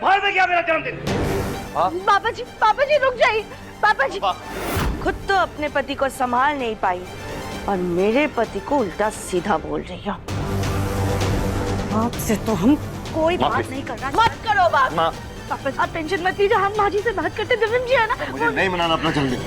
भाड़ में गया मेरा जन्मदिन। पापा जी रुक जाइए। पापा जी खुद तो अपने पति को संभाल नहीं पाई और मेरे पति को उल्टा सीधा बोल रही हो। आपसे तो हम कोई बात नहीं करना। मत करो बात। पापा जी आप टेंशन मत लीजिए, हम माँ जी से बात करते। दिव्यम जी है ना, मुझे नहीं मनाना अपना जन्मदिन।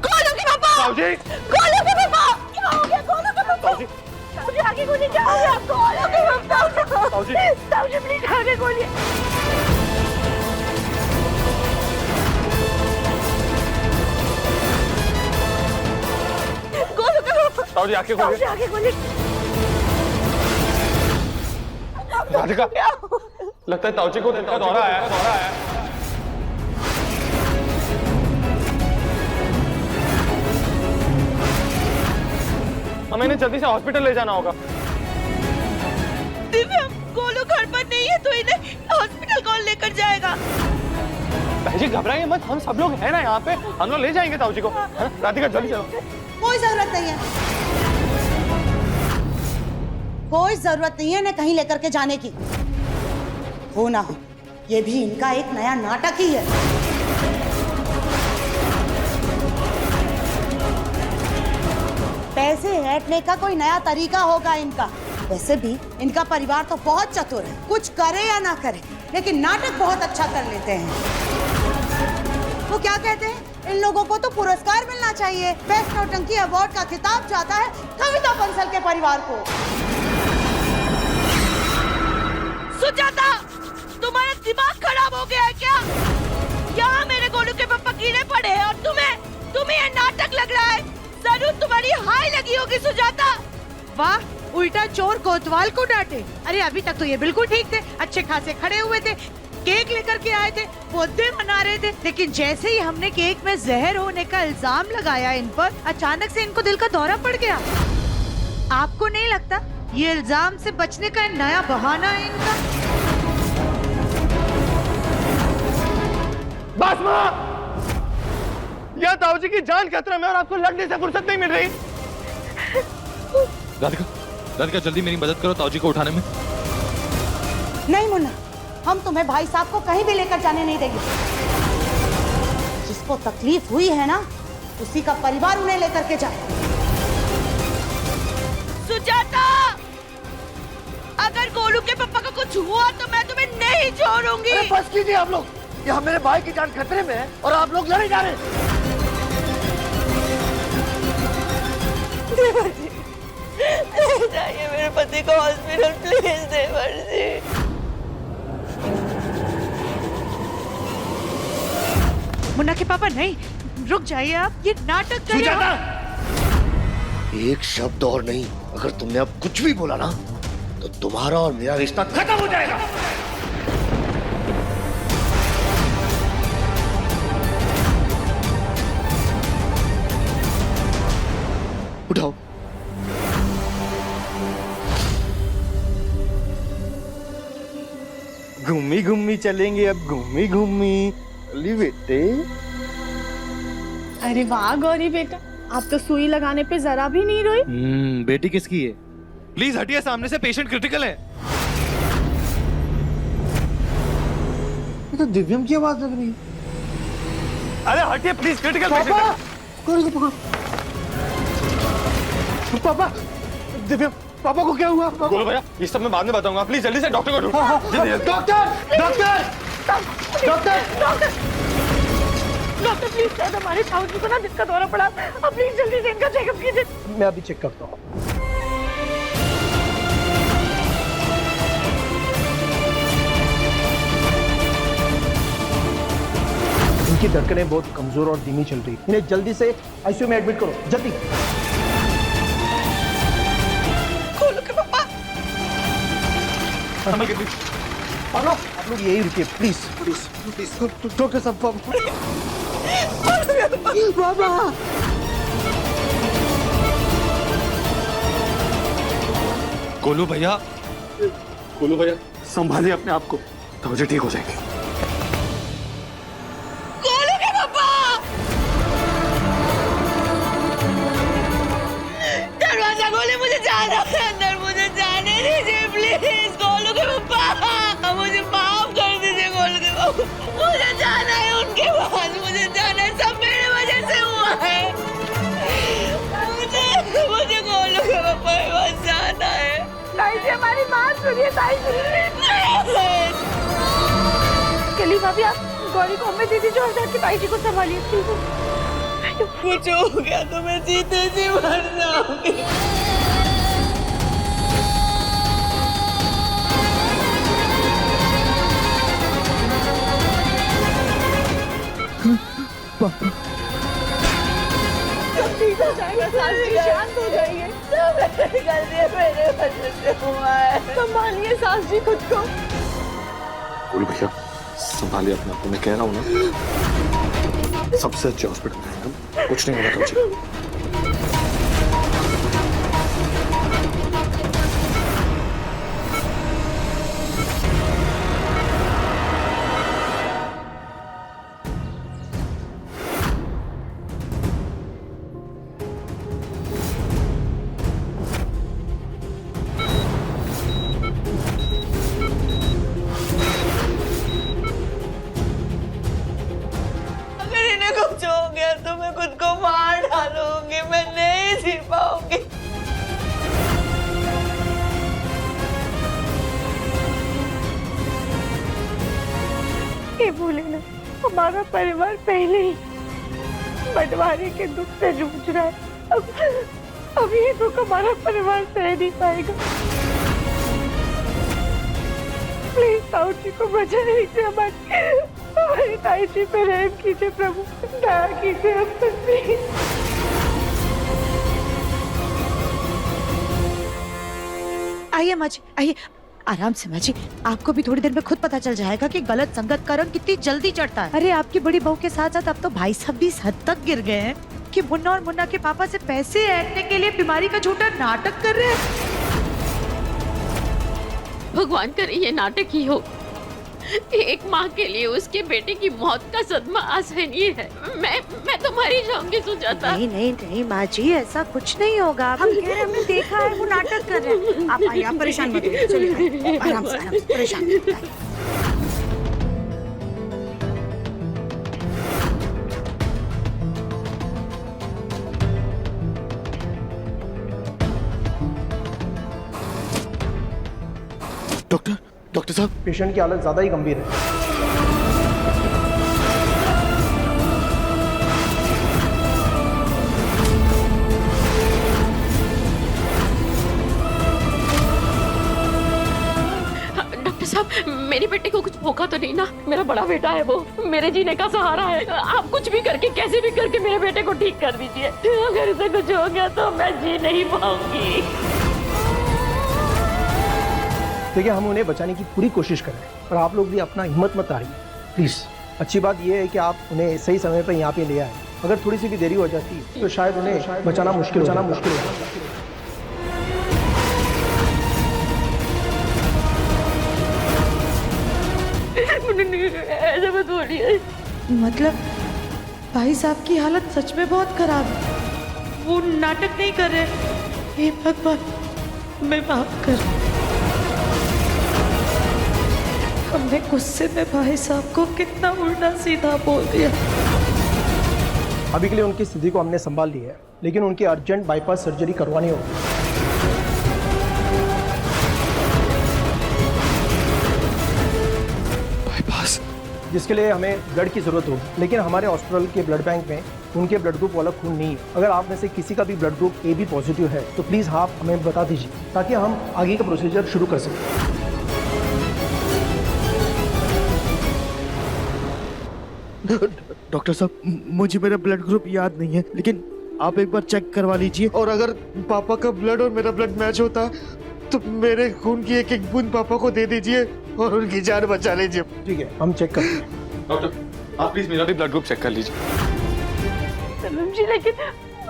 गोलू के पापा क्या हो गया? गोलू के पापा मुझे आगे गोली क्या हो गया? गोलू के पापा ताऊजी प्लीज आगे गोली। गोलू के पापा ताऊजी आगे गोली। राधिका लगता है ताऊजी को दिल का दौरा आया है। हमें इन्हें जल्दी से हॉस्पिटल ले जाना होगा। दिव्यम गोलू घर पर नहीं है तो इन्हें हॉस्पिटल कौन लेकर जाएगा? जी घबराइए मत, हम सब लोग हैं ना यहाँ पे, हम लोग ले जाएंगे ताऊजी को। राधिका जल्दी चलो। कोई जरूरत नहीं है, कोई जरूरत नहीं है इन्हें कहीं लेकर के जाने की। हो ना हो ये भी इनका एक नया नाटक ही है। पैसे ऐंठने का कोई नया तरीका होगा इनका। वैसे भी इनका परिवार तो बहुत चतुर है, कुछ करे या ना करे लेकिन नाटक बहुत अच्छा कर लेते हैं। वो क्या कहते हैं, इन लोगों को तो पुरस्कार मिलना चाहिए। बेस्ट नौटंकी अवार्ड का खिताब जाता है कविता बंसल के परिवार को। सुजाता तुम्हारा दिमाग खराब हो गया है क्या? यहाँ मेरे गोलू के पापा कीड़े पड़े हैं और तुम्हें ये नाटक लग रहा है। जरूर तुम्हारी हाय लगी होगी सुजाता। वाह, उल्टा चोर कोतवाल को डांटे। अरे अभी तक तो ये बिल्कुल ठीक थे, अच्छे खासे खड़े हुए थे, केक लेकर के आए थे, बर्थडे मना रहे थे। लेकिन जैसे ही हमने केक में जहर होने का इल्जाम लगाया इन पर, अचानक से इनको दिल का दौरा पड़ गया। आपको नहीं लगता ये इल्जाम से बचने का नया बहाना है इनका? बस माँ, या ताऊजी की जान खतरे में और आपको लड़ने से फुर्सत नहीं मिल रही। राधिका जल्दी मेरी मदद करो ताऊजी को उठाने में। नहीं मुन्ना, हम तुम्हें भाई साहब को कहीं भी लेकर जाने नहीं देंगे। जिसको तकलीफ हुई है ना, उसी का परिवार उन्हें लेकर के जाए। सुजाता अगर गोलू के पापा को कुछ हुआ तो मैं तुम्हें नहीं छोड़ूंगी। अरे बस कीजिए आप लोग, यहाँ मेरे भाई की जान खतरे में है और आप लोग लड़े जा रहे हैं। देवर जी ले जाइए मेरे पति को हॉस्पिटल प्लीज। देवर जी मुन्ना के पापा नहीं, रुक जाइए आप, ये नाटक कर रहे हो। एक शब्द और नहीं, अगर तुमने अब कुछ भी बोला ना तो तुम्हारा और मेरा रिश्ता खत्म हो जाएगा। उठाओ। घूमी घूमी चलेंगे अब, घूमी घूमी। अली बेटे। अरे वाह गौरी बेटा, आप तो सुई लगाने पे जरा भी नहीं रोई। बेटी किसकी है? प्लीज हटिए सामने से, पेशेंट क्रिटिकल है। ये तो दिव्यम की आवाज लग रही है। अरे हटिए प्लीज, क्रिटिकल पेशेंट है। पापा, दिव्यम पापा को क्या हुआ? गोलू भैया ये सब मैं बाद में बताऊंगा, प्लीज जल्दी से डॉक्टर को ढूंढो। Doctor doctor doctor doctor please हमारे ताऊजी को ना दिल का दौरा पड़ा, अब प्लीज जल्दी से इनका चेकअप कीजिए। मैं अभी चेक करता हूँ। इनकी धड़कनें बहुत कमजोर और धीमी चल रही, इन्हें जल्दी से आईसीयू में एडमिट करो, जल्दी। गोलू के पापा आप लोग यही रुकिए प्लीज प्लीज प्लीज। डॉक्टर साहब बाबा गोलू भैया संभालिए अपने आप को, ताऊ जी ठीक हो जाएंगे। गोलू के पापा, दरवाजा खोले, मुझे जाना है अंदर, मुझे जाने दीजिए प्लीज। गोलू के पापा, मुझे माफ कर दीजिए। गोलू के पापा, मुझे जाना है उनके पास, मुझे जाना है, सब मेरे वजह से हुआ है। मुझे गोलू के पापा के पास जाना है। ताई जी, हमारी बात सुनिए ताई जी। कली भाभी, आप गौरी को हमें दे दीजिए और जाके ताई जी को संभालिए प्लीज। कुछ हो गया तो मैं जीते जी मर जाऊंगी। ठीक हो जाएगा, शांत हो जाइए। मेरे वजह से हुआ है। संभालिए सास जी खुद को। गोलू भैया संभालिए अपने आप को, मैं कह रहा हूँ ना, सबसे अच्छे हॉस्पिटल में हम, कुछ नहीं होगा ताऊ जी। अगर इन्हें कुछ हो गया तो मैं खुद को मार डालूंगी, मैं नहीं जी पाऊंगी। ये भूले ना, हमारा परिवार पहले ही बंटवारे के दुख से जूझ रहा है। अब ये दुख हमारा परिवार सह नहीं पाएगा। प्लीज ताऊ जी को बचा लीजिए, हमारी ताई जी पे रहम कीजिए प्रभु, दया कीजिए हम पर प्लीज। आइए माँ जी, आइए आराम से माँ जी। आपको भी थोड़ी देर में खुद पता चल जाएगा कि गलत संगत का रंग कितनी जल्दी चढ़ता है। अरे आपकी बड़ी बहू के साथ साथ अब तो भाई साहब भी इस हद तक गिर गए हैं कि मुन्ना और मुन्ना के पापा से पैसे ऐंठने के लिए बीमारी का झूठा नाटक कर रहे हैं। भगवान करे ये नाटक ही हो। एक माँ के लिए उसके बेटे की मौत का सदमा असहनीय है। मैं तो मर ही जाऊंगी सुजाता। नहीं नहीं नहीं माँ जी, ऐसा कुछ नहीं होगा। हम कह रहे हैं, हमने देखा है वो नाटक कर रहे हैं। आप आइए, आप परेशान मत होइए, चलिए आराम से परेशान मत होइए। डॉक्टर साहब, पेशेंट की हालत ज़्यादा ही गंभीर है। डॉक्टर साहब, मेरे बेटे को कुछ होगा तो नहीं ना? मेरा बड़ा बेटा है, वो मेरे जीने का सहारा है। आप कुछ भी करके, कैसे भी करके मेरे बेटे को ठीक कर दीजिए। अगर इसे कुछ हो गया तो मैं जी नहीं पाऊंगी। देखिए, हम उन्हें बचाने की पूरी कोशिश कर रहे हैं, पर आप लोग भी अपना हिम्मत मत हारिए प्लीज़। अच्छी बात यह है कि आप उन्हें सही समय पर यहाँ पे ले आए। अगर थोड़ी सी भी देरी हो जाती तो शायद उन्हें बचाना मुश्किल हो जाता। ऐसा मत बोलिए। मतलब भाई साहब की हालत सच में बहुत खराब है, वो नाटक नहीं कर रहे। हे भगवान, मैं माफ कर। हमने गुस्से में भाई साहब को कितना उल्टा सीधा बोल दिया। अभी के लिए उनकी स्थिति को हमने संभाल लिया है, लेकिन उनकी अर्जेंट बाईपास सर्जरी करवानी होगी। बाईपास? जिसके लिए हमें ब्लड की जरूरत होगी, लेकिन हमारे हॉस्पिटल के ब्लड बैंक में उनके ब्लड ग्रुप वाला खून नहीं है। अगर आप में से किसी का भी blood group A B positive है तो प्लीज़ आप हमें बता दीजिए, ताकि हम आगे का प्रोसीजर शुरू कर सकें। डॉक्टर साहब, मुझे मेरा ब्लड ग्रुप याद नहीं है, लेकिन आप एक बार चेक करवा लीजिए, और अगर पापा का ब्लड और मेरा ब्लड मैच होता है तो मेरे खून की एक एक बूंद पापा को दे दीजिए और उनकी जान बचा लीजिए। ठीक है, हम चेक करते हैं। डॉक्टर, आप प्लीज मेरा भी ब्लड ग्रुप चेक कर लीजिए। सलीम जी, लेकिन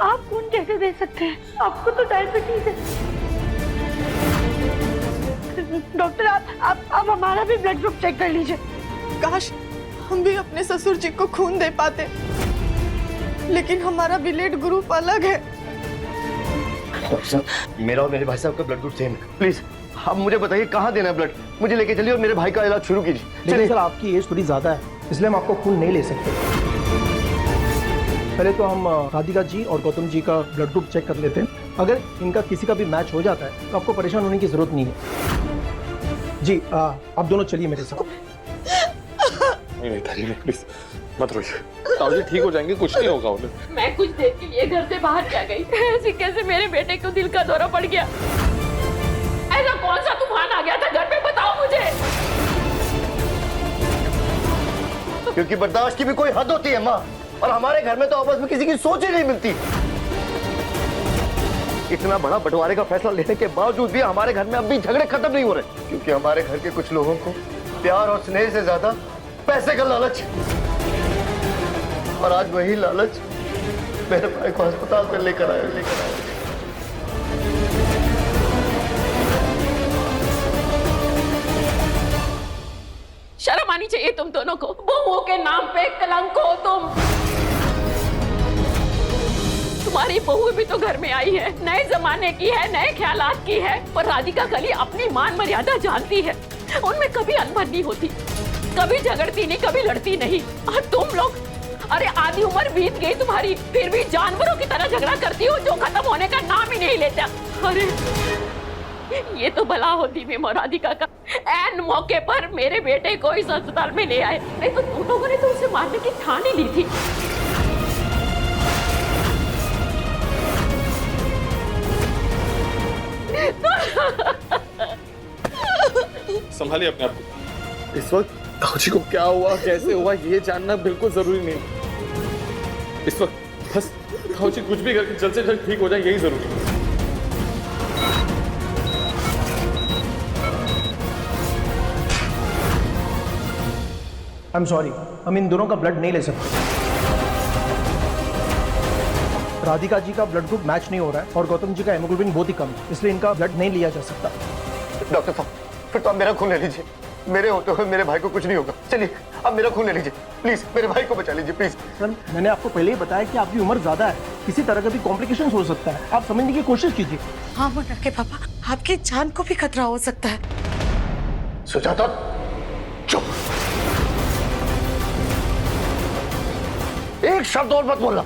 आप खून कैसे दे सकते हैं? आपको तो डायबिटीज है। डॉक्टर आप हमारा भी ब्लड ग्रुप चेक कर लीजिए। काश हम भी अपने ससुर जी को खून दे पाते, लेकिन हमारा ब्लड ग्रुप अलग है। डॉक्टर साहब, मेरा और मेरे भाई साहब का ब्लड ग्रुप सेम है। प्लीज आप मुझे बताइए कहाँ देना है ब्लड, मुझे लेके चलिए और मेरे भाई का इलाज शुरू कीजिए। लेकिन सर आपकी एज थोड़ी ज़्यादा है, इसलिए हम आपको खून नहीं ले सकते। पहले तो हम राधिका जी और गौतम जी का ब्लड ग्रुप चेक कर लेते हैं। अगर इनका किसी का भी मैच हो जाता है तो आपको परेशान होने की जरूरत नहीं है। जी आप दोनों चलिए मेरे साथ। नहीं ताजी नहीं, प्लीज मत रोइए, ताऊ जी ठीक हो जाएंगे, कुछ नहीं होगा उन्हें। मैं कुछ देर के लिए घर से बाहर क्या गई, ऐसे कैसे मेरे बेटे को दिल का दौरा पड़ गया? ऐसा कौन सा तूफान आ गया था घर पे, बताओ मुझे। क्योंकि बर्दाश्त की भी कोई हद होती है माँ, और हमारे घर में तो आपस में किसी की सोच ही नहीं मिलती। इतना बड़ा बंटवारे का फैसला लेने के बावजूद भी हमारे घर में अब भी झगड़े खत्म नहीं हो रहे, क्योंकि हमारे घर के कुछ लोगों को प्यार और स्नेह से ज्यादा पैसे का लालच, और आज वही लालच मेरे भाई को अस्पताल में लेकर आया। शर्म आनी चाहिए तुम दोनों को, बहुओं के नाम पे कलंक हो तुम। तुम्हारी बहू भी तो घर में आई है, नए जमाने की है, नए ख्यालात की है, पर राधिका कली अपनी मान मर्यादा जानती है, उनमें कभी अनबन नहीं होती, कभी झगड़ती नहीं, कभी लड़ती नहीं। और तुम लोग, अरे आधी उम्र बीत गई तुम्हारी, फिर भी जानवरों की तरह झगड़ा करती हो जो खत्म होने का नाम ही नहीं लेता। अरे ये तो भला होती मैं राधिका का ऐन मौके पर मेरे बेटे को इस अस्पताल में ले आए, नहीं तो तुम लोगों ने तो उसे मारने की ठान ही ली थी। संभालिए अपने आप को। इस वक्त ताऊ जी को क्या हुआ, कैसे हुआ, ये जानना बिल्कुल जरूरी नहीं। इस वक्त बस ताऊ जी कुछ भी करके जल्द से जल्द ठीक हो जाए, यही जरूरी है। आई एम सॉरी, हम इन दोनों का ब्लड नहीं ले सकते। राधिका जी का ब्लड ग्रुप मैच नहीं हो रहा है और गौतम जी का हेमोग्लोबिन बहुत ही कम है, इसलिए इनका ब्लड नहीं लिया जा सकता। डॉक्टर साहब, फिर तो आप मेरा खून ले लीजिए, मेरे होते हुए मेरे भाई को कुछ नहीं होगा। चलिए आप मेरा खून ले लीजिए, प्लीज मेरे भाई को बचा लीजिए प्लीज। सर मैंने आपको पहले ही बताया कि आपकी उम्र ज्यादा है, किसी तरह का भी कॉम्प्लिकेशन हो सकता है, आप समझने की कोशिश कीजिए। हाँ मुन्ना के पापा, आपकी जान को भी खतरा हो सकता है। सुजाता चुप, एक शब्द और मत बोलना।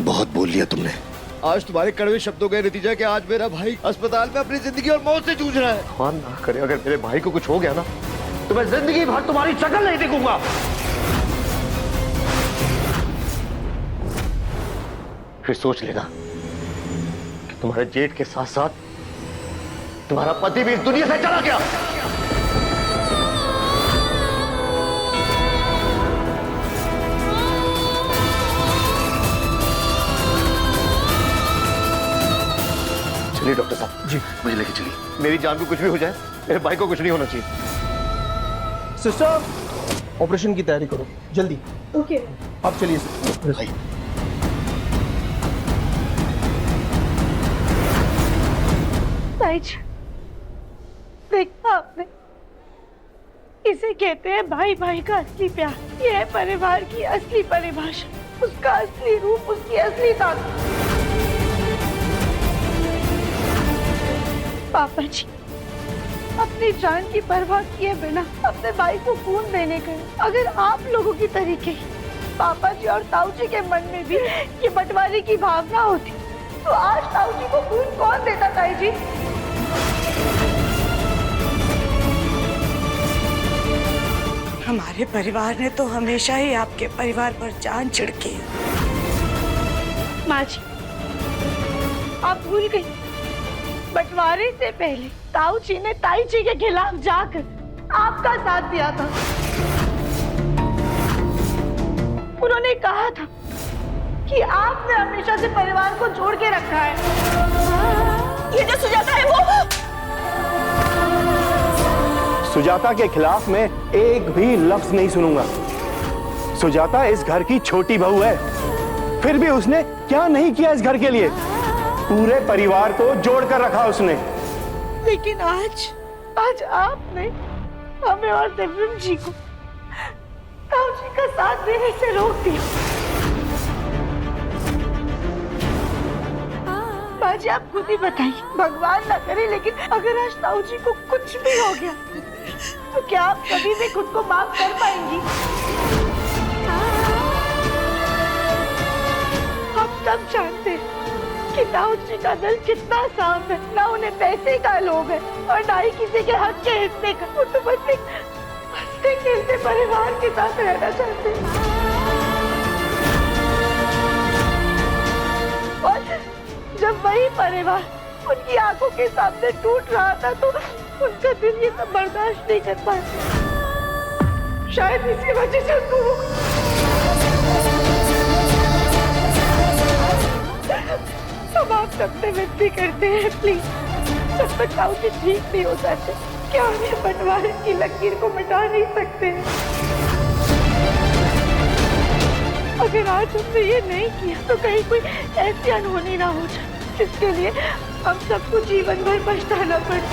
बहुत बोल लिया तुमने। आज तुम्हारे कड़वे शब्दों का नतीजा कि आज मेरा भाई अस्पताल में अपनी जिंदगी और मौत से जूझ रहा है। भगवान ना करे अगर मेरे भाई को कुछ हो गया ना, तो मैं जिंदगी भर तुम्हारी शक्ल नहीं देखूंगा। फिर सोच लेना कि तुम्हारे जेठ के साथ साथ तुम्हारा पति भी इस दुनिया से चला गया। चलिए डॉक्टर साहब जी, मुझे लेके चलिए। मेरी जान को कुछ भी हो जाए, मेरे भाई को कुछ नहीं होना चाहिए। सिस्टर ऑपरेशन की तैयारी करो जल्दी। ओके आप चलिए। देखा आपने, इसे कहते हैं भाई भाई का असली प्यार। यह है परिवार की असली परिभाषा, उसका असली रूप, उसकी असली ताकत। पापा जी अपनी जान की परवाह किए बिना अपने भाई को खून देने गए। अगर आप लोगों की तरीके पापा जी और ताऊ जी के मन में भी ये बंटवारे की भावना होती, तो आज ताऊ जी को खून कौन देता ताई जी? हमारे परिवार ने तो हमेशा ही आपके परिवार पर जान छिड़की है। माँ जी आप भूल गई, बंटवारे से पहले ताऊ जी ने ताई जी के खिलाफ जाकर आपका साथ दिया था। उन्होंने कहा था कि आपने हमेशा से परिवार को जोड़ के रखा है। ये जो सुजाता है वो सुजाता के खिलाफ मैं एक भी लफ्ज नहीं सुनूंगा। सुजाता इस घर की छोटी बहू है, फिर भी उसने क्या नहीं किया इस घर के लिए। पूरे परिवार को जोड़कर रखा उसने। लेकिन आज आपने हमें और दिव्यम जी को ताऊ जी का साथ देने से रोक दिया। बाजी आप खुद ही बताइए, भगवान ना करे लेकिन अगर आज ताऊ जी को कुछ भी हो गया तो क्या आप कभी भी खुद को माफ कर पाएंगी? हम सब जानते हैं कि ताऊ जी का दिल कितना साफ है, ना उन्हें पैसे का लोभ है और ना ही किसी के हक के हिस्से का। वो तो बस एक हंसते खेलते परिवार के साथ रहना चाहते हैं। और जब वही परिवार उनकी आंखों के सामने टूट रहा था तो उनका दिल ये सब बर्दाश्त नहीं कर पाया। शायद इसी वजह से उनको हम आप सबसे विनती करते हैं, प्लीज जब तक ताऊ जी ठीक नहीं हो जाते क्या उन्हें बंटवारे की लकीर को मिटा नहीं सकते। अगर आज हमने ये नहीं किया तो कहीं कोई ऐसी अनहोनी ना हो जाए जिसके लिए हम सबको जीवन भर पछताना पड़े।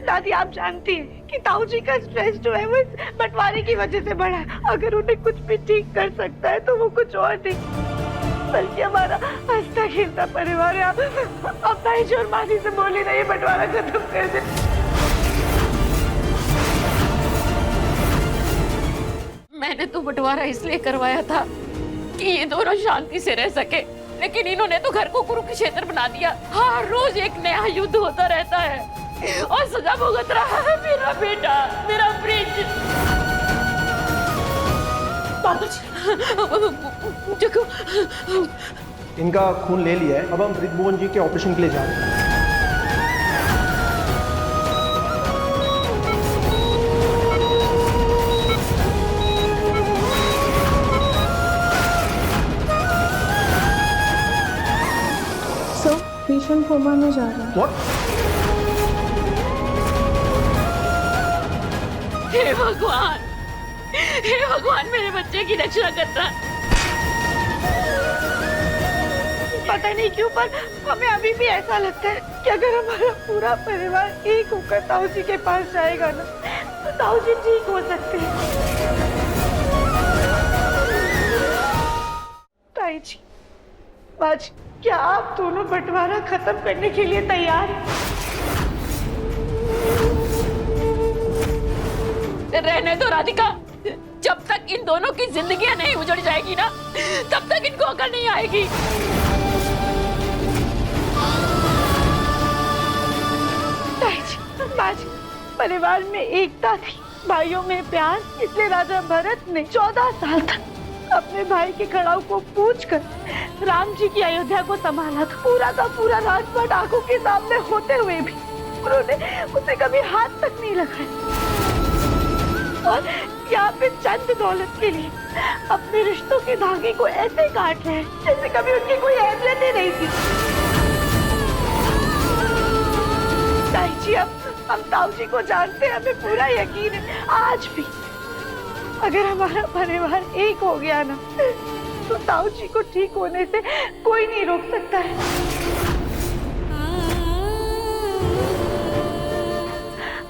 दादी आप जानती हैं कि ताऊ जी का स्ट्रेस जो है वो इस बंटवारे की वजह से बढ़ा है। अगर उन्हें कुछ भी ठीक कर सकता है तो वो कुछ और नहीं बल्कि हमारा हंसता खेलता परिवार है। आप ताई जी और मासी से बोले ना ये बंटवारा खत्म कर दे। मैंने तो बंटवारा इसलिए करवाया था कि ये दोनों शांति से रह सके, लेकिन इन्होंने तो घर को कुरुक्षेत्र बना दिया। हर रोज एक नया युद्ध होता रहता है और सजा भुगत रहा है मेरा बेटा, मेरा ब्रिज। देखो इनका खून ले लिया है, अब हम ब्रिजमोहन जी के ऑपरेशन के लिए जा रहे हैं। पेशेंट कोमा में जा रहा है। What? हे भगवान मेरे बच्चे की रक्षा करना। पता नहीं क्यों पर हमें अभी भी ऐसा लगता है कि अगर हमारा पूरा परिवार एक होकर ताऊ जी के पास जाएगा ना तो ताऊ जी ठीक हो सकते हैं। ताई जी, बाजी, क्या आप दोनों बंटवारा खत्म करने के लिए तैयार हैं? रहने दो राधिका, जब तक इन दोनों की जिंदगियां नहीं उजड़ जाएगी ना तब तक इनको अकल नहीं आएगी। बाजी, परिवार में एकता थी, भाइयों में प्यार, इसलिए राजा भरत ने 14 साल तक अपने भाई के खड़ाऊ को पूछकर राम जी की अयोध्या को संभाला था। पूरा का पूरा राजपाट आंखों के सामने होते हुए भी उन्होंने उसे कभी हाथ तक नहीं लगाया और यहाँ पे चंद दौलत के लिए अपने रिश्तों के धागे को ऐसे काट रहे हैं जैसे कभी उनकी कोई अहमियत ही नहीं थी। ताई जी, अब हम ताऊ जी को जानते हैं, हमें पूरा यकीन है आज भी अगर हमारा परिवार एक हो गया ना तो ताऊ जी को ठीक होने से कोई नहीं रोक सकता है।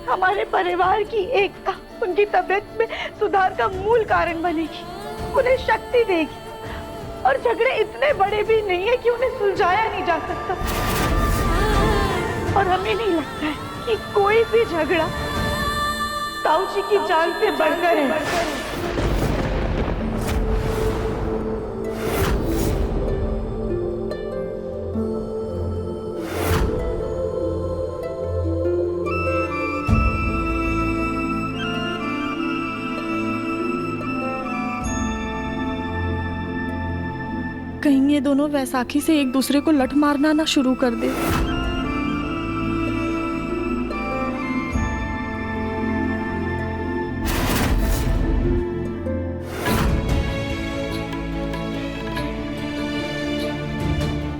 हमारे परिवार की एकता उनकी तबीयत में सुधार का मूल कारण बनेगी, उन्हें शक्ति देगी और झगड़े इतने बड़े भी नहीं है कि उन्हें सुलझाया नहीं जा सकता। और हमें नहीं लगता है कि कोई भी झगड़ा ताऊ जी की जान से बढ़कर है। कहीं ये दोनों वैसाखी से एक दूसरे को लठ मारना ना शुरू कर दे।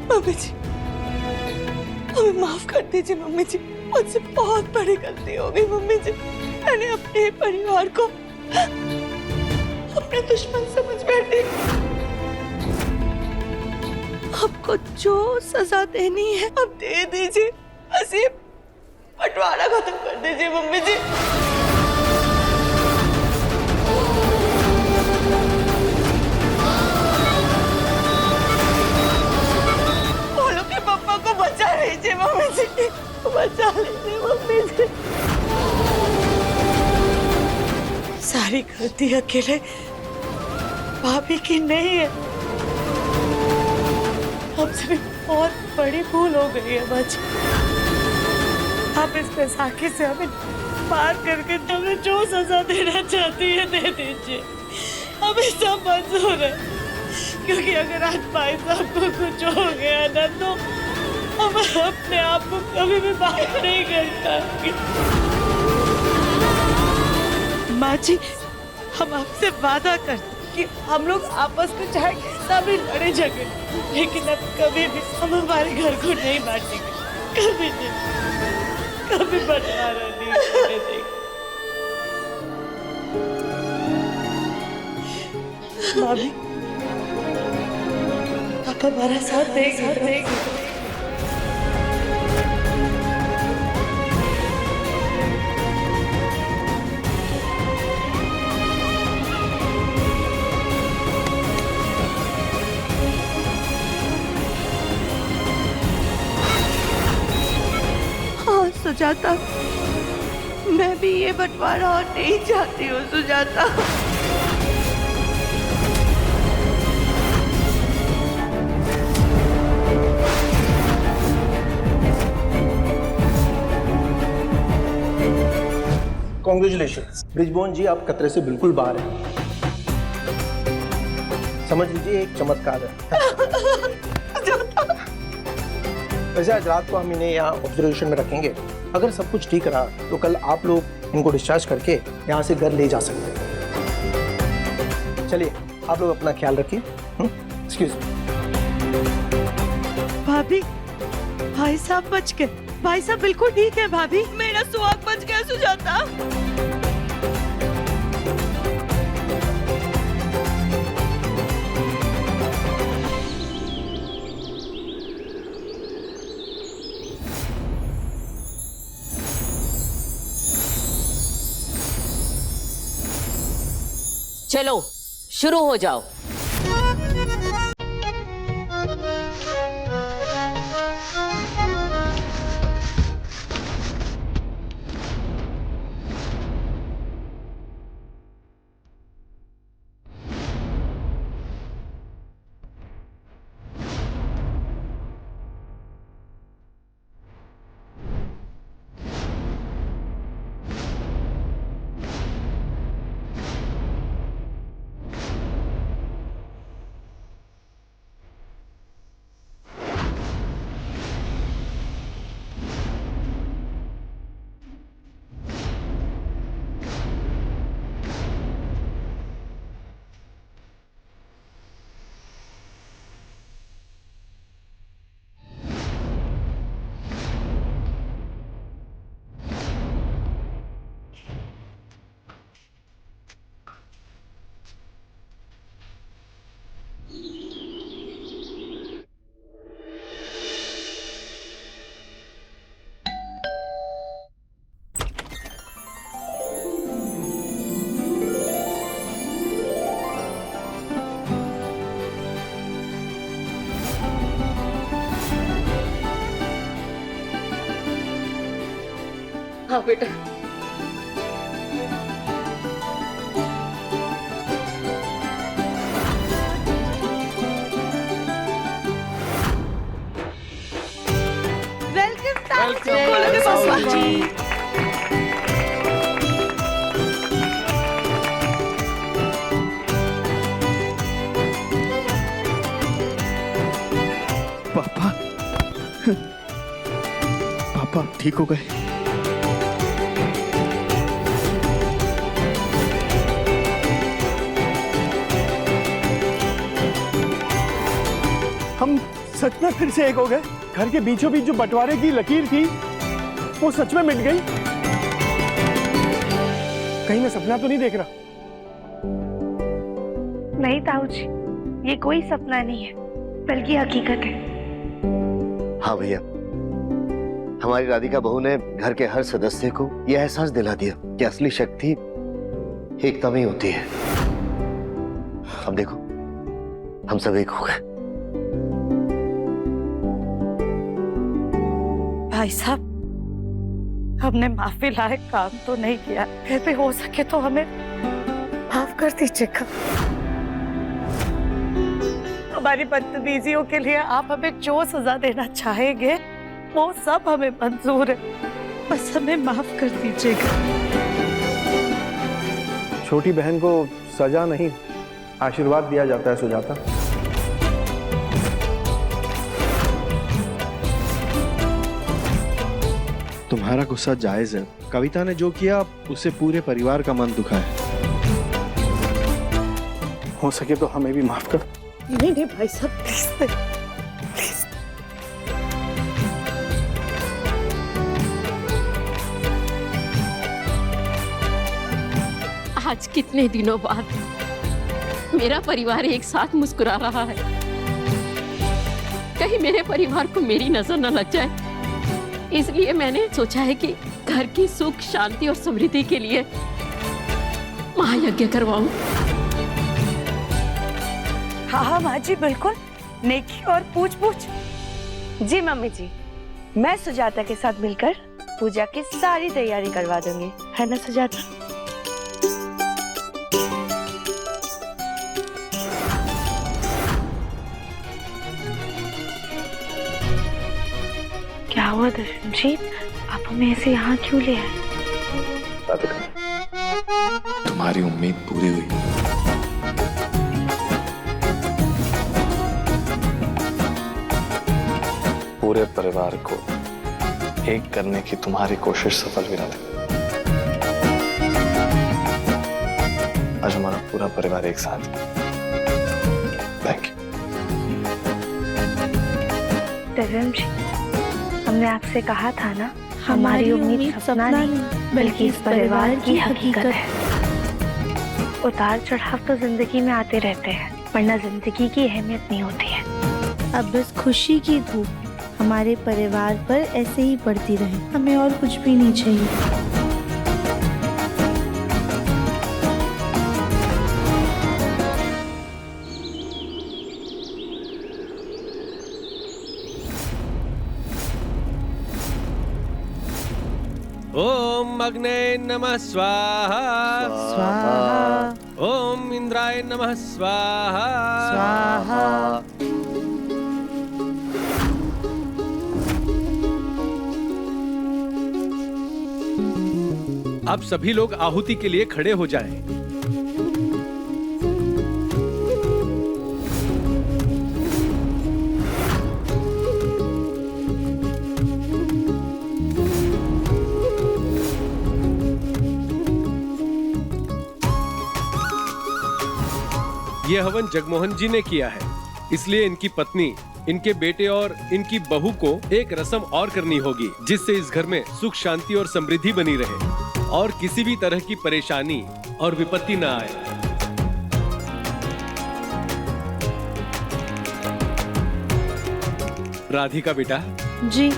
मम्मी जी, हमें माफ कर दीजिए मम्मी जी, मुझसे बहुत बड़ी गलती हो गई मम्मी जी। मैंने अपने परिवार को अपने दुश्मन समझ बैठे। आपको जो सजा देनी है अब दे दीजिए, बस ये बंटवारा खत्म कर दीजिए मम्मी जी। बोलो कि पापा को बचा लीजिए मम्मी जी, बचा लीजिए मम्मी जी। सारी गलती अकेले भाभी की नहीं है, हमसे भी बहुत बड़ी भूल हो गई है बच्ची। आप इस बैसाखी से हमें पार करके हमें जो सजा देना चाहती है दे दीजिए, हमें सब मंजूर है। क्योंकि अगर आज भाई साहब को कुछ हो गया ना तो हम अपने आप को कभी भी माफ नहीं कर पाएंगे। माँ जी, हम आपसे वादा करते कि हम लोग आपस में चाहे कितना भी लड़े झगड़े, लेकिन अब कभी भी हम हमारे घर को नहीं बांटेंगे, कभी नहीं, कभी बंटवारा नहीं करने देंगे। भाभी, आप हमारा साथ देंगे। सुजाता, मैं भी ये बंटवारा और नहीं चाहती हूँ सुजाता। कॉन्ग्रेचुलेशंस ब्रिजमोहन जी, आप खतरे से बिल्कुल बाहर हैं। समझ लीजिए एक चमत्कार है। वैसे आज रात को हम इन्हें यहाँ ऑब्जर्वेशन में रखेंगे। अगर सब कुछ ठीक रहा तो कल आप लोग इनको डिस्चार्ज करके यहाँ से घर ले जा सकते हैं। चलिए, आप लोग अपना ख्याल रखिए। एक्सक्यूज भाभी, भाई साहब बच गए। भाई साहब बिल्कुल ठीक है भाभी, मेरा सुहाग बच गया सुजाता। चलो शुरू हो जाओ। हाँ बेटा, पापा जी। पापा, पापा ठीक हो गए? हम सच में फिर से एक हो गए। घर के बीचों बीच जो बंटवारे की लकीर थी वो सच में मिट गई। कहीं मैं सपना तो नहीं देख रहा? नहीं ताऊ जी, ये कोई सपना नहीं है बल्कि हकीकत है। हाँ भैया, हमारी राधिका बहू ने घर के हर सदस्य को यह एहसास दिला दिया कि असली शक्ति एकता में ही होती है। अब देखो, हम सब एक हो गए। भाई साहब, हमने माफी लायक काम तो नहीं किया, फिर भी हो सके तो हमें माफ कर दीजिएगा। हमारी बदतमीजियों के लिए आप हमें जो सजा देना चाहेंगे वो सब हमें मंजूर है, बस हमें माफ कर दीजिएगा। छोटी बहन को सजा नहीं, आशीर्वाद दिया जाता है सुजाता। तुम्हारा गुस्सा जायज है। कविता ने जो किया उससे पूरे परिवार का मन दुखा है। हो सके तो हमें भी माफ कर। नहीं नहीं भाई साहब, प्लीज प्लीज। आज कितने दिनों बाद मेरा परिवार एक साथ मुस्कुरा रहा है। कहीं मेरे परिवार को मेरी नजर न लग जाए, इसलिए मैंने सोचा है कि घर की सुख शांति और समृद्धि के लिए महायज्ञ करवाऊं। हाँ माँ जी, बिल्कुल, नेकी और पूछ पूछ। जी मम्मी जी, मैं सुजाता के साथ मिलकर पूजा की सारी तैयारी करवा दूंगी, है ना सुजाता? क्या हुआ दर्शन जी, आप हमें ऐसे यहाँ क्यों ले आए? तुम्हारी उम्मीद पूरी हुई। पूरे परिवार को एक करने की तुम्हारी कोशिश सफल भी ना थी। आज हमारा पूरा परिवार एक साथ है। Thank you. दर्शन जी, हमने आपसे कहा था ना, हमारी उम्मीद सपना नहीं बल्कि इस परिवार की हकीकत है। उतार चढ़ाव तो जिंदगी में आते रहते हैं, वरना जिंदगी की अहमियत नहीं होती है। अब बस खुशी की धूप हमारे परिवार पर ऐसे ही पड़ती रहे, हमें और कुछ भी नहीं चाहिए। ओम अग्ने नमः स्वाहा स्वाहा। ओम इंद्राय नमः स्वाहा स्वाहा। अब सभी लोग आहुति के लिए खड़े हो जाएं। ये हवन जगमोहन जी ने किया है, इसलिए इनकी पत्नी, इनके बेटे और इनकी बहू को एक रस्म और करनी होगी, जिससे इस घर में सुख शांति और समृद्धि बनी रहे और किसी भी तरह की परेशानी और विपत्ति न आए। राधिका बेटा जी।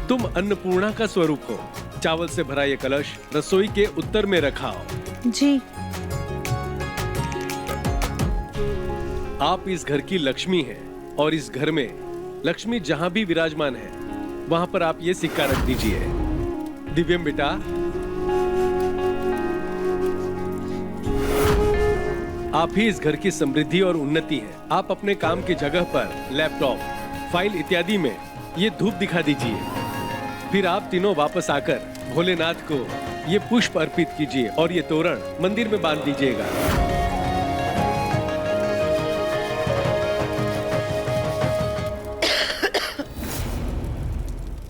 तुम अन्नपूर्णा का स्वरूप हो। चावल से भरा ये कलश रसोई के उत्तर में रखाओ। जी। आप इस घर की लक्ष्मी हैं और इस घर में लक्ष्मी जहां भी विराजमान है वहां पर आप ये सिक्का रख दीजिए। दिव्यम बेटा, आप ही इस घर की समृद्धि और उन्नति हैं। आप अपने काम की जगह पर लैपटॉप, फाइल इत्यादि में ये धूप दिखा दीजिए। फिर आप तीनों वापस आकर भोलेनाथ को ये पुष्प अर्पित कीजिए और ये तोरण मंदिर में बांध दीजिएगा।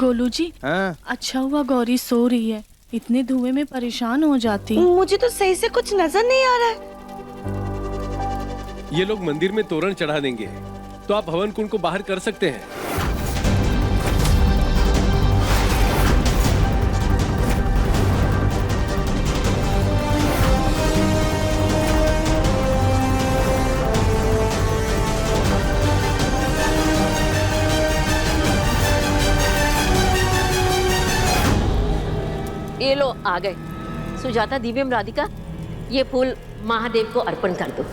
गोलू जी, अच्छा हुआ गौरी सो रही है, इतने धुएं में परेशान हो जाती। मुझे तो सही से कुछ नजर नहीं आ रहा है। ये लोग मंदिर में तोरण चढ़ा देंगे तो आप हवन कुंड को बाहर कर सकते हैं। ये लो आ गए। सुजाता, दिव्यम, राधिका, ये फूल महादेव को अर्पण कर दो।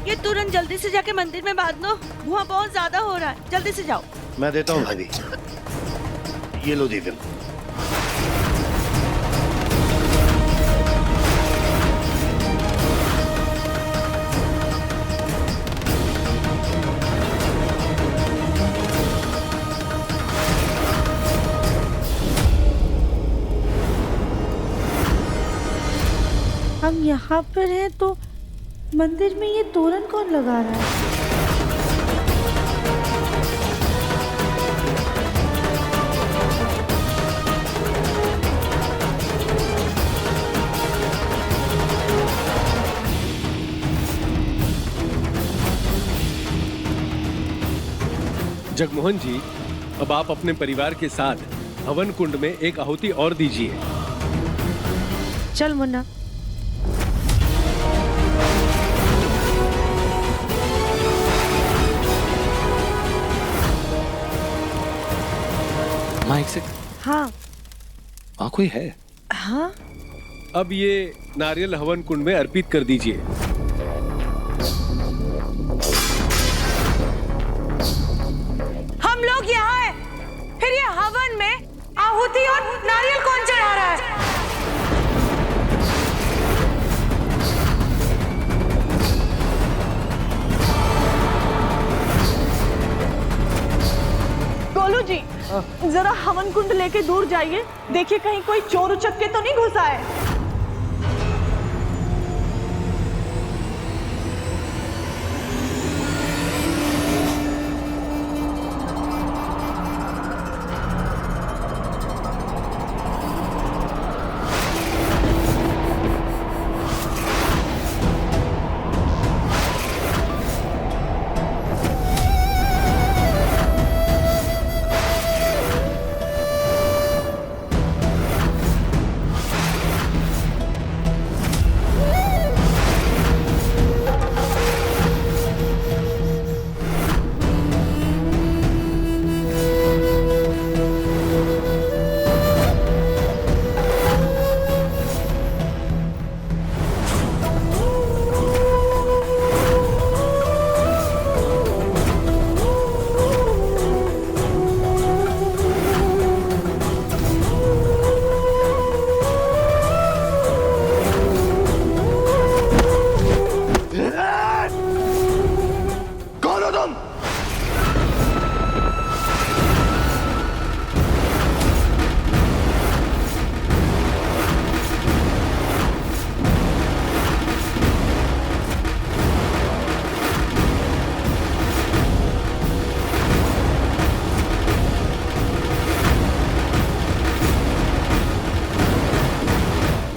ये तुरंत जल्दी से जाके मंदिर में बांध लो, धुआं बहुत ज्यादा हो रहा है, जल्दी से जाओ। मैं देता हूँ भाभी, ये लो दिव्यम। हम यहाँ पर हैं तो मंदिर में ये तोरण कौन लगा रहा है? जगमोहन जी, अब आप अपने परिवार के साथ हवन कुंड में एक आहुति और दीजिए। चल मुन्ना। माइक से हाँ कोई है? हाँ, अब ये नारियल हवन कुंड में अर्पित कर दीजिए। हम लोग यहाँ हैं, फिर ये हवन में आहुति और नारियल कौन चढ़ा रहा है? गोलू जी, जरा हवन कुंड लेके दूर जाइए, देखिए कहीं कोई चोर उचक के तो नहीं घुसा है।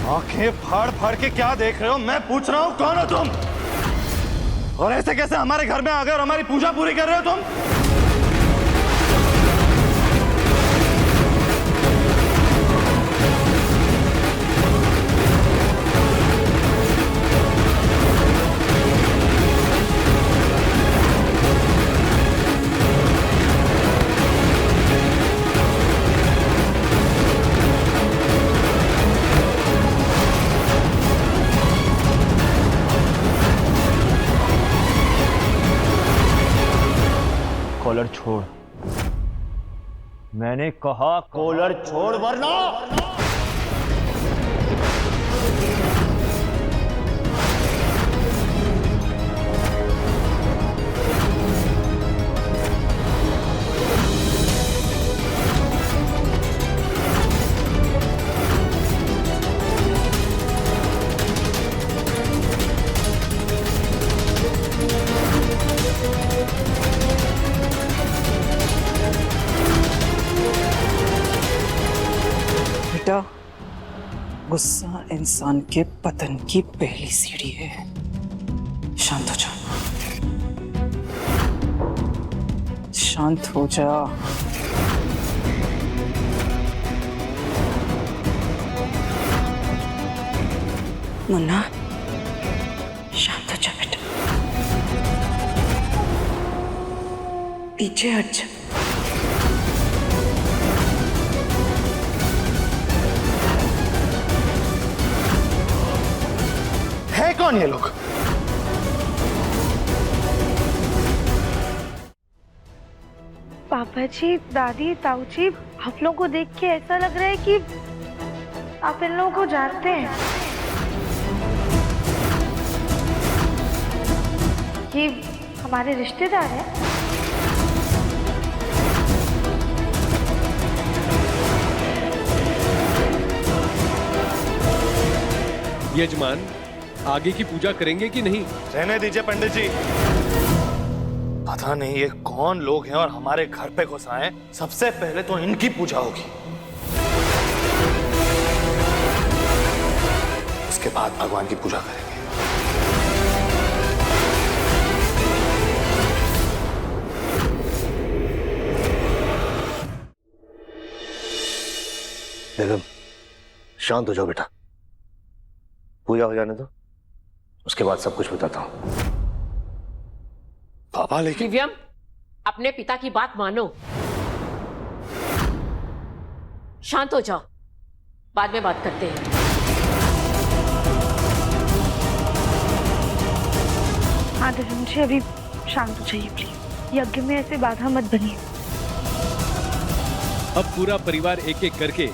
आंखें फाड़ फाड़ के क्या देख रहे हो? मैं पूछ रहा हूँ, कौन हो तुम? और ऐसे कैसे हमारे घर में आ गए और हमारी पूजा पूरी कर रहे हो तुम? कॉलर छोड़, मैंने कहा कॉलर छोड़ वरना। बेटा, गुस्सा इंसान के पतन की पहली सीढ़ी है। शांत हो जा, शांत हो जा। मुन्ना, शांत हो जा बेटा, पीछे हट जा। कौन ये लोग? पापा जी, दादी, ताऊ जी, आप लोगों को देख के ऐसा लग रहा है कि आप इन लोगों को जानते हैं। ये हमारे रिश्तेदार हैं। यजमान, आगे की पूजा करेंगे कि नहीं? रहने दीजिए पंडित जी। पता नहीं ये कौन लोग हैं और हमारे घर पे घुस आए। सबसे पहले तो इनकी पूजा होगी, उसके बाद भगवान की पूजा करेंगे। बेगम, शांत हो जाओ बेटा, पूजा हो जाने दो, उसके बाद सब कुछ बताता हूं। पापा लेकिन दिव्यम, अपने पिता की बात मानो। शांत हो जाओ, बाद में बात करते हैं। हाँ दिव्यम जी, अभी शांत हो जाइए प्लीज। यज्ञ में ऐसे बाधा मत बनिए। अब पूरा परिवार एक एक करके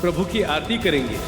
प्रभु की आरती करेंगे।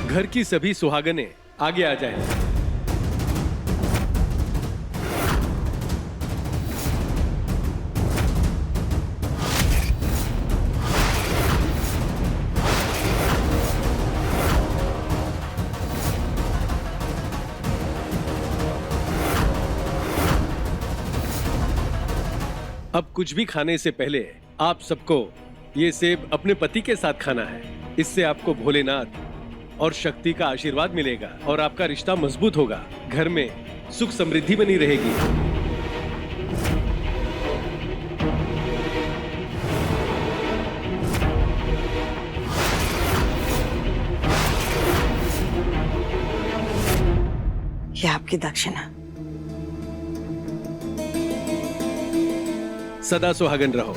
घर की सभी सुहागनें आगे आ जाएं। अब कुछ भी खाने से पहले आप सबको ये सेब अपने पति के साथ खाना है। इससे आपको भोलेनाथ और शक्ति का आशीर्वाद मिलेगा और आपका रिश्ता मजबूत होगा। घर में सुख समृद्धि बनी रहेगी। ये आपकी दक्षिणा। सदा सुहागन रहो।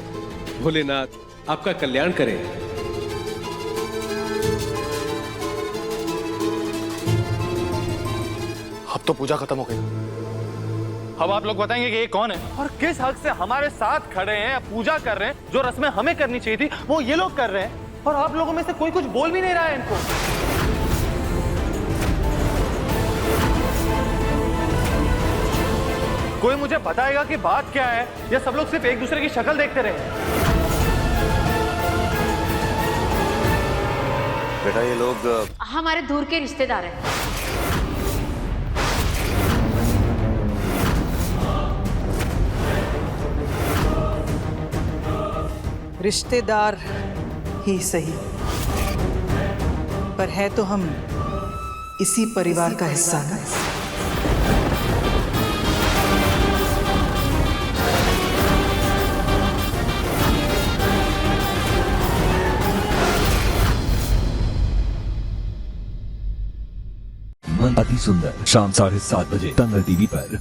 भोलेनाथ आपका कल्याण करें। अब तो पूजा खत्म हो गई। अब आप लोग बताएंगे कि ये कौन है और किस हक से हमारे साथ खड़े हैं, पूजा कर रहे हैं। जो रस्में हमें करनी चाहिए थी वो ये लोग कर रहे हैं और आप लोगों में से कोई कुछ बोल भी नहीं रहा है इनको। कोई मुझे बताएगा कि बात क्या है या सब लोग सिर्फ एक दूसरे की शक्ल देखते रहे? बेटा ये लोग हमारे दूर के रिश्तेदार हैं। रिश्तेदार ही सही, पर है तो हम इसी परिवार का हिस्सा ना। अति सुंदर शाम 7:30 बजे तंग टीवी पर।